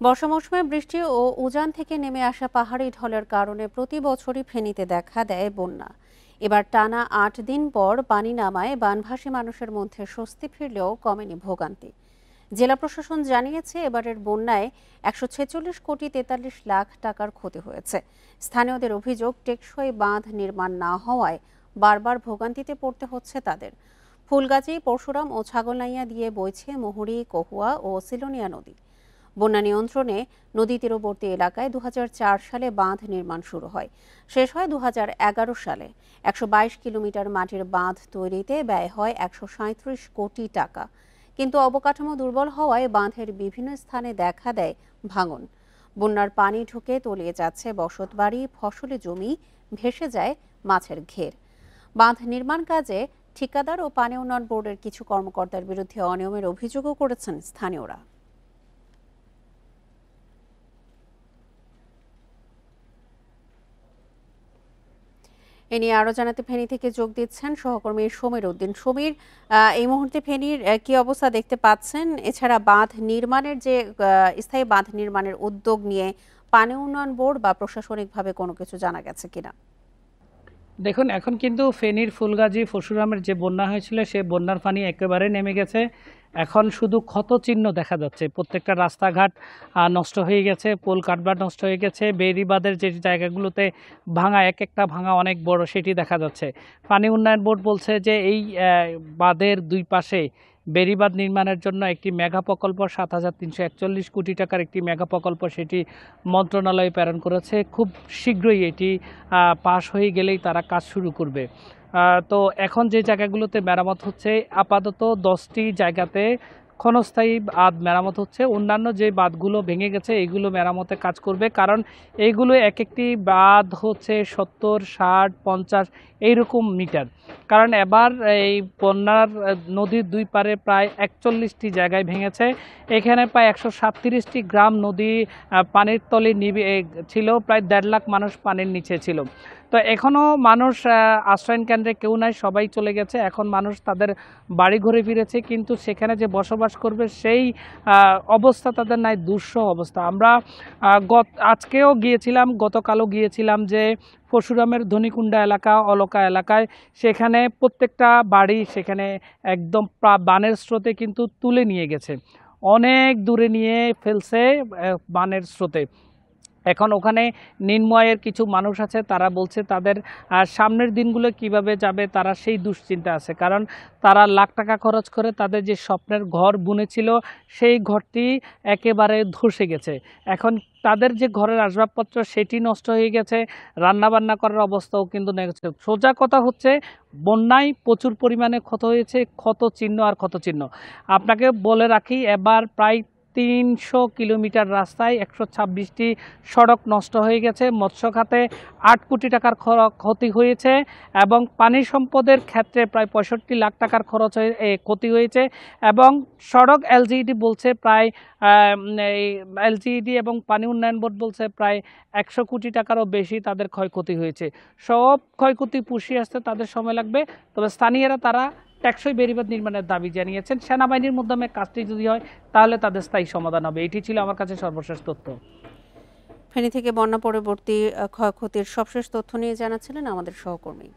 বর্ষা মৌসুমে বৃষ্টি ও উজান থেকে নেমে আসা পাহাড়ি ঢলের কারণে প্রতি বছরই ফেনীতে দেখা দেয় বন্যা। এবার টানা ৮ দিন পর পানি নামায় বানভাসী মানুষের মধ্যে স্বস্তি ফিরলেও কমেনি ভোগান্তি। জেলা প্রশাসন জানিয়েছে, এবারের বন্যায় ১৪৬ কোটি ৪৩ লাখ টাকার ক্ষতি হয়েছে। স্থানীয়দের অভিযোগ, টেকসই বাঁধ নির্মাণ না হওয়ায় বারবার ভোগান্তিতে পড়তে হচ্ছে তাদের। ফুলগাজী, পরশুরাম ও ছাগলনাইয়া দিয়ে বইছে মুহুরী, কহুয়া ও সিলোনিয়া নদী। বন্যা নিয়ন্ত্রণে নদী তীরবর্তী এলাকায় ২০০৪ সালে বাঁধ নির্মাণ শুরু হয়, শেষ হয় ২০১১ সালে। ১২২ কিলোমিটার মাটির বাঁধ তৈরিতে ব্যয় হয় ১৩৭ কোটি টাকা। কিন্তু অবকাঠামো দুর্বল হওয়ায় বাঁধের বিভিন্ন স্থানে দেখা দেয় ভাঙন। বন্যার পানি ঢুকে তলিয়ে যাচ্ছে বসতবাড়ি, ফসলি জমি, ভেসে যায় মাছের ঘের। বাঁধ নির্মাণ কাজে ঠিকাদার ও পানি উন্নয়ন বোর্ডের কিছু কর্মকর্তার বিরুদ্ধে অনিয়মের অভিযোগও করেছেন স্থানীয়রা। এ নিয়ে আরো জানাতে ফেনী থেকে যোগ দিচ্ছেন সহকর্মী সমীর উদ্দিন। সমীর, এই মুহূর্তে ফেনীর কি অবস্থা দেখতে পাচ্ছেন? এছাড়া বাঁধ নির্মাণের যে স্থায়ী বাঁধ নির্মাণের উদ্যোগ নিয়ে পানি উন্নয়ন বোর্ড বা প্রশাসনিকভাবে কোনো কিছু জানা গেছে কিনা? দেখুন, এখন কিন্তু ফেনীর ফুলগাজী পরশুরামের যে বন্যা হয়েছিল সে বন্যার পানি একেবারে নেমে গেছে। এখন শুধু ক্ষতচিহ্ন দেখা যাচ্ছে। প্রত্যেকটা রাস্তাঘাট নষ্ট হয়ে গেছে, পোল কাটবার নষ্ট হয়ে গেছে, বেড়িবাঁধের যে জায়গাগুলোতে ভাঙা, এক একটা ভাঙা অনেক বড়, সেটি দেখা যাচ্ছে। পানি উন্নয়ন বোর্ড বলছে যে এই বাঁধের দুই পাশে বেড়িবাঁধ নির্মাণের জন্য একটি মেগা প্রকল্প, ৭,৩৪১ কোটি টাকার একটি মেগা প্রকল্প, সেটি মন্ত্রণালয়ে প্রেরণ করেছে। খুব শীঘ্রই এটি পাশ হয়ে গেলেই তারা কাজ শুরু করবে। তো এখন যে জায়গাগুলোতে মেরামত হচ্ছে, আপাতত 10টি জায়গাতে ক্ষণস্থায়ী বাঁধ মেরামত হচ্ছে। অন্যান্য যে বাঁধগুলো ভেঙে গেছে এইগুলো মেরামতে কাজ করবে, কারণ এইগুলো এক একটি বাঁধ হচ্ছে ৭০, ৬০, ৫০ এইরকম মিটার। কারণ এবার এই বন্যার নদীর দুই পারে প্রায় ৪১টি জায়গায় ভেঙেছে। এখানে প্রায় ১৩৭টি গ্রাম নদী পানির তলে নিবে ছিল, প্রায় ১.৫ লাখ মানুষ পানির নিচে ছিল। তো এখনও মানুষ আশ্রয়ন কেন্দ্রে কেউ নাই, সবাই চলে গেছে। এখন মানুষ তাদের বাড়ি ঘরে ফিরেছে, কিন্তু সেখানে যে বসবাস করবে সেই অবস্থা তাদের নাই, দুঃসহ অবস্থা। আমরা আজকেও গিয়েছিলাম, গতকালও গিয়েছিলাম যে পরশুরামের ধনিকুণ্ডা এলাকা, অলকা এলাকায়। সেখানে প্রত্যেকটা বাড়ি সেখানে একদম বানের স্রোতে কিন্তু তুলে নিয়ে গেছে, অনেক দূরে নিয়ে ফেলছে বানের স্রোতে। এখন ওখানে নিম্নআয়ের কিছু মানুষ আছে, তারা বলছে তাদের সামনের দিনগুলো কিভাবে যাবে তারা সেই দুশ্চিন্তা আছে, কারণ তারা লাখ টাকা খরচ করে তাদের যে স্বপ্নের ঘর বুনেছিল সেই ঘরটি একেবারে ধসে গেছে। এখন তাদের যে ঘরের আসবাবপত্র সেটি নষ্ট হয়ে গেছে, রান্নাবান্না করার অবস্থাও কিন্তু নেগেছে। সোজা কথা হচ্ছে, বন্যায় প্রচুর পরিমাণে ক্ষত হয়েছে, ক্ষত চিহ্ন আর ক্ষত চিহ্ন। আপনাকে বলে রাখি, এবার প্রায় ৩০০ কিলোমিটার রাস্তায় ১২৬টি সড়ক নষ্ট হয়ে গেছে। মৎস্য খাতে ৮ কোটি টাকার ক্ষতি হয়েছে এবং পানি সম্পদের ক্ষেত্রে প্রায় ৬৫ লাখ টাকার ক্ষতি হয়েছে। এবং সড়ক এলজিইডি বলছে প্রায় এলজিইডি এবং পানি উন্নয়ন বোর্ড বলছে প্রায় ১০০ কোটি টাকারও বেশি তাদের ক্ষয়ক্ষতি হয়েছে। সব ক্ষয়ক্ষতি পুষিয়ে আসতে তাদের সময় লাগবে। তবে স্থানীয়রা তারা টেকসই বেড়িবাঁধ নির্মাণের দাবি জানিয়েছেন। সেনাবাহিনীর মাধ্যমে কাজটি যদি হয় তাহলে তাদের স্থায়ী সমাধান হবে। এটি ছিল আমার কাছে সর্বশেষ তথ্য। ফেনী থেকে বন্যা পরবর্তী ক্ষয়ক্ষতির সবশেষ তথ্য নিয়ে জানাচ্ছিলেন আমাদের সহকর্মী।